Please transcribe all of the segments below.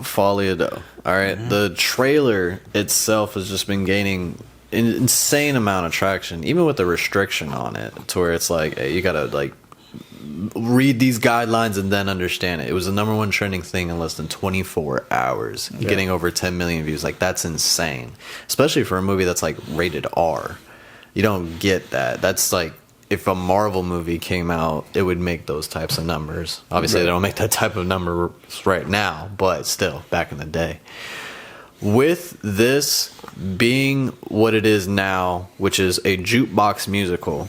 Folie. All right, the trailer itself has just been gaining an insane amount of traction, even with the restriction on it, to where it's like, hey, you gotta like read these guidelines and then understand it. It was the number one trending thing in less than 24 hours, getting over 10 million views. Like, that's insane, especially for a movie that's like rated R. You don't get that. That's like, if a Marvel movie came out, it would make those types of numbers. Obviously, they don't make that type of number right now, but still, back in the day. With this being what it is now, which is a jukebox musical,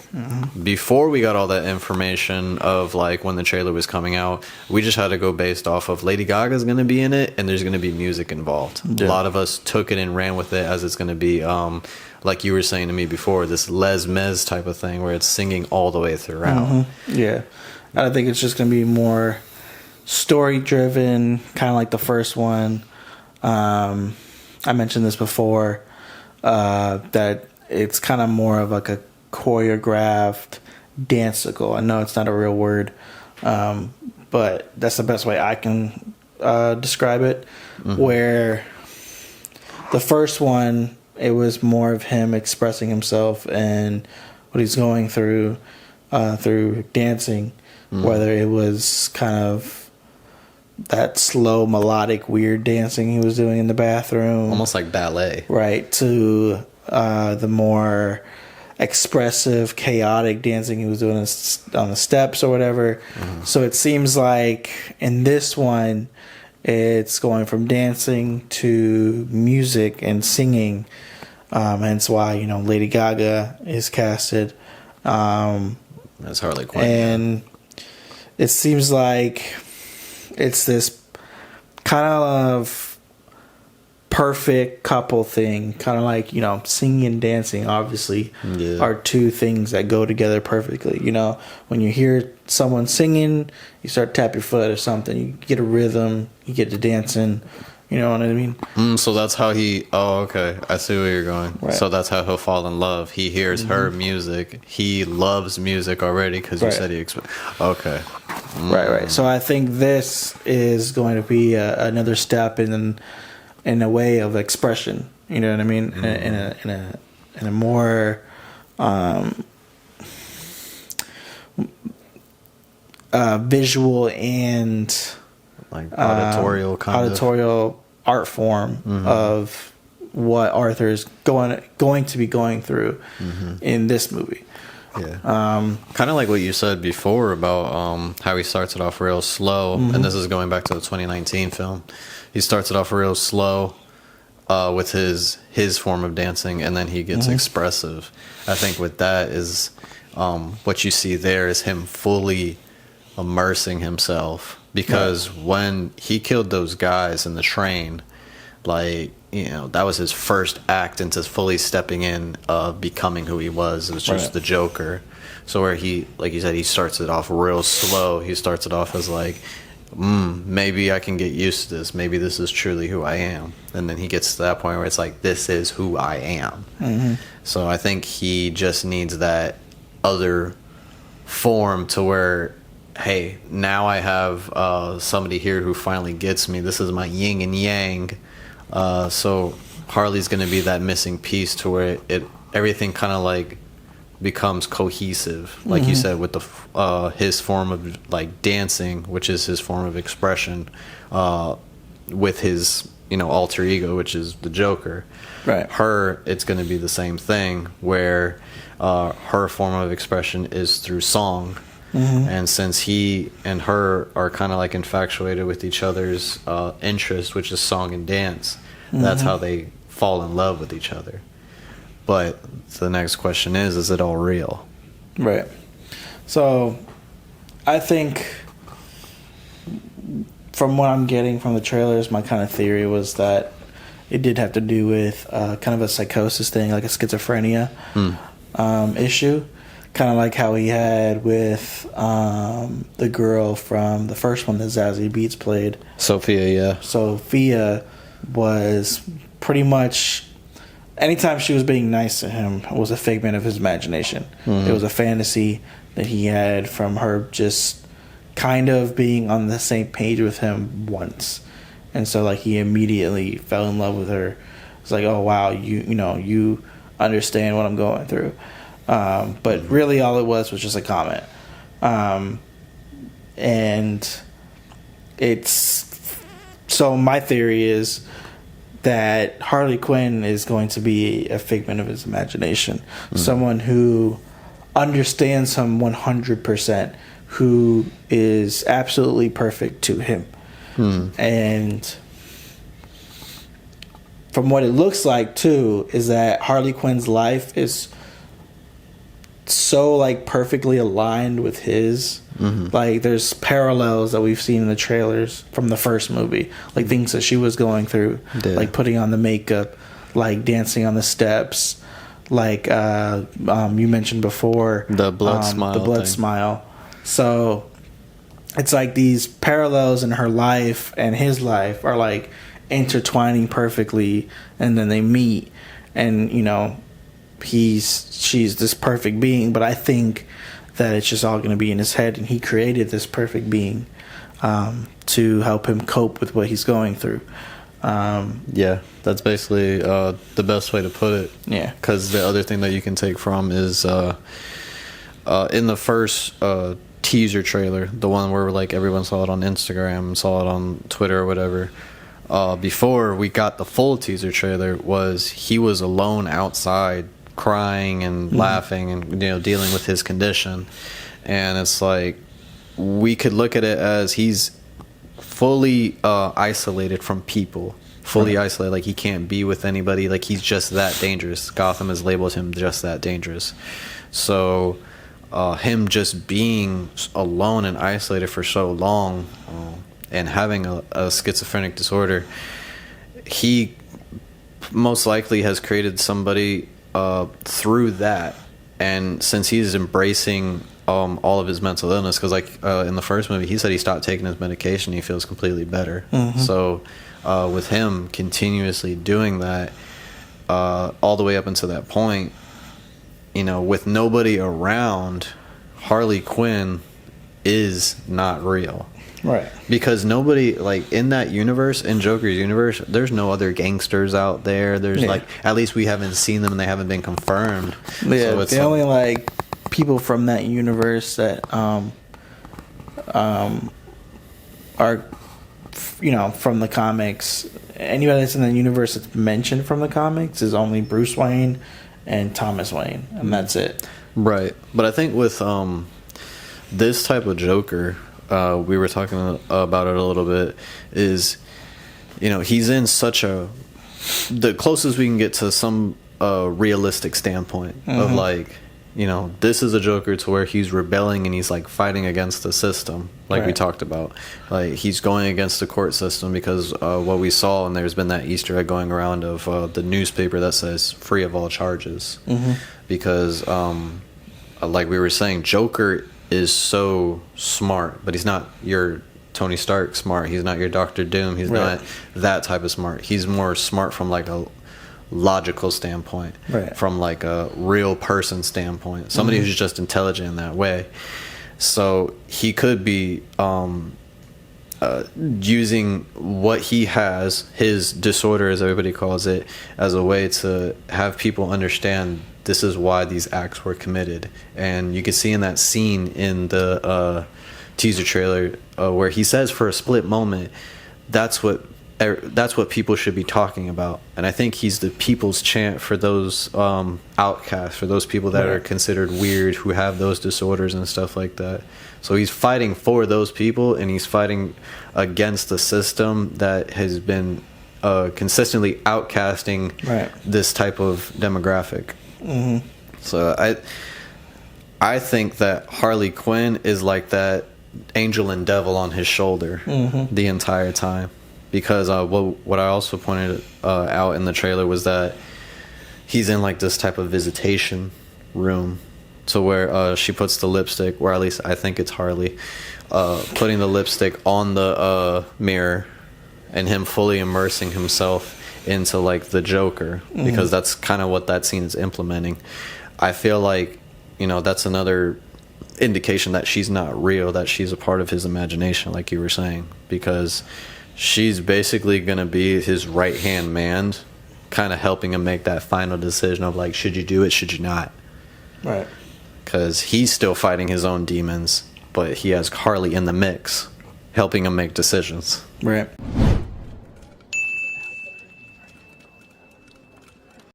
before we got all that information of like when the trailer was coming out, we just had to go based off of Lady Gaga's going to be in it and there's going to be music involved. A lot of us took it and ran with it as it's going to be, like you were saying to me before, this Les Mis type of thing where it's singing all the way throughout. Yeah. I think it's just going to be more story driven, kind of like the first one. I mentioned this before, that it's kind of more of like a choreographed danceicle. I know it's not a real word, but that's the best way I can describe it. Where the first one, it was more of him expressing himself and what he's going through dancing, whether it was kind of that slow, melodic, weird dancing he was doing in the bathroom. Almost like ballet. Right, to the more expressive, chaotic dancing he was doing on the steps or whatever. So it seems like in this one, it's going from dancing to music and singing. Hence why, Lady Gaga is casted. That's Harley Quinn. And it seems like it's this kind of perfect couple thing. Kind of like, singing and dancing, obviously, are two things that go together perfectly. When you hear someone singing, you start to tap your foot or something. You get a rhythm, you get to dancing. You know what I mean? So that's how he... Oh, okay. I see where you're going. Right. So that's how he'll fall in love. He hears her music. He loves music already because you said he... Okay. Right. So I think this is going to be another step in a way of expression. You know what I mean? In a more visual and like auditorial art form of what Arthur is going to be going through in this movie. Kind of like what you said before about how he starts it off real slow, and this is going back to the 2019 film. He starts it off real slow with his form of dancing, and then he gets expressive. I think with that is what you see there is him fully immersing himself, because when he killed those guys in the train, like, that was his first act into fully stepping in, becoming who he was. It was just the Joker. So where he, like you said, he starts it off real slow. He starts it off as like, maybe I can get used to this. Maybe this is truly who I am. And then he gets to that point where it's like, this is who I am. So I think he just needs that other form to where, hey, now I have somebody here who finally gets me. This is my yin and yang. So Harley's going to be that missing piece to where everything kind of like becomes cohesive, like you said, with the his form of like dancing, which is his form of expression, with his alter ego, which is the Joker. Right. It's going to be the same thing, where her form of expression is through song. And since he and her are kind of like infatuated with each other's interest, which is song and dance, that's how they fall in love with each other. But the next question is it all real? Right. So I think from what I'm getting from the trailers, my kind of theory was that it did have to do with kind of a psychosis thing, like a schizophrenia issue. Kind of like how he had with the girl from the first one that Zazie Beetz played. Sophia. Sophia was pretty much, anytime she was being nice to him, was a figment of his imagination. It was a fantasy that he had from her just kind of being on the same page with him once. and so like he immediately fell in love with her. It's like, oh wow, you understand what I'm going through. But really all it was just a comment. And it's, so my theory is that Harley Quinn is going to be a figment of his imagination. Someone who understands him 100%, who is absolutely perfect to him. And from what it looks like too, is that Harley Quinn's life is so like perfectly aligned with his. Like there's parallels that we've seen in the trailers from the first movie, like things that she was going through, like putting on the makeup, like dancing on the steps, like you mentioned before, the blood smile. So it's like these parallels in her life and his life are like intertwining perfectly, and then they meet, and she's this perfect being, but I think that it's just all going to be in his head, and he created this perfect being to help him cope with what he's going through. Yeah, that's basically the best way to put it. Yeah, because the other thing that you can take from is in the first teaser trailer, the one where like everyone saw it on Instagram, saw it on Twitter or whatever, before we got the full teaser trailer, was he was alone outside crying and laughing and dealing with his condition. And it's like, we could look at it as he's fully isolated from people, fully isolated, like he can't be with anybody, like he's just that dangerous. Gotham has labeled him just that dangerous. So him just being alone and isolated for so long, and having a schizophrenic disorder, he most likely has created somebody through that. And since he's embracing all of his mental illness, because like in the first movie he said he stopped taking his medication, he feels completely better. So with him continuously doing that all the way up until that point, with nobody around, Harley Quinn is not real. Right. Because nobody, like, in that universe, in Joker's universe, there's no other gangsters out there. There's like, at least we haven't seen them and they haven't been confirmed. Yeah, so it's the only like people from that universe that are from the comics, anybody that's in the universe that's mentioned from the comics is only Bruce Wayne and Thomas Wayne, and that's it. Right. But I think with this type of Joker, we were talking about it a little bit, is he's in such the closest we can get to some realistic standpoint of like, this is a Joker to where he's rebelling and he's like fighting against the system, like we talked about. Like he's going against the court system because what we saw, and there's been that Easter egg going around of the newspaper that says free of all charges. Because like we were saying, Joker is so smart, but he's not your Tony Stark smart. He's not your Doctor Doom. He's not that type of smart. He's more smart from like a logical standpoint, from like a real person standpoint, somebody who's just intelligent in that way. So he could be using what he has, his disorder as everybody calls it, as a way to have people understand this is why these acts were committed. And you can see in that scene in the teaser trailer where he says for a split moment, that's what people should be talking about. And I think he's the people's chant for those outcasts, for those people that are considered weird, who have those disorders and stuff like that. So he's fighting for those people, and he's fighting against the system that has been consistently outcasting this type of demographic. So I think that Harley Quinn is like that angel and devil on his shoulder the entire time. Because what I also pointed out in the trailer was that he's in like this type of visitation room, to where she puts the lipstick, or at least I think it's Harley, putting the lipstick on the mirror, and him fully immersing himself into like the Joker, because that's kind of what that scene is implementing. I feel like that's another indication that she's not real, that she's a part of his imagination, like you were saying, because she's basically going to be his right-hand man, kind of helping him make that final decision of, like, should you do it, should you not? Right. Because he's still fighting his own demons, but he has Harley in the mix, helping him make decisions. Right.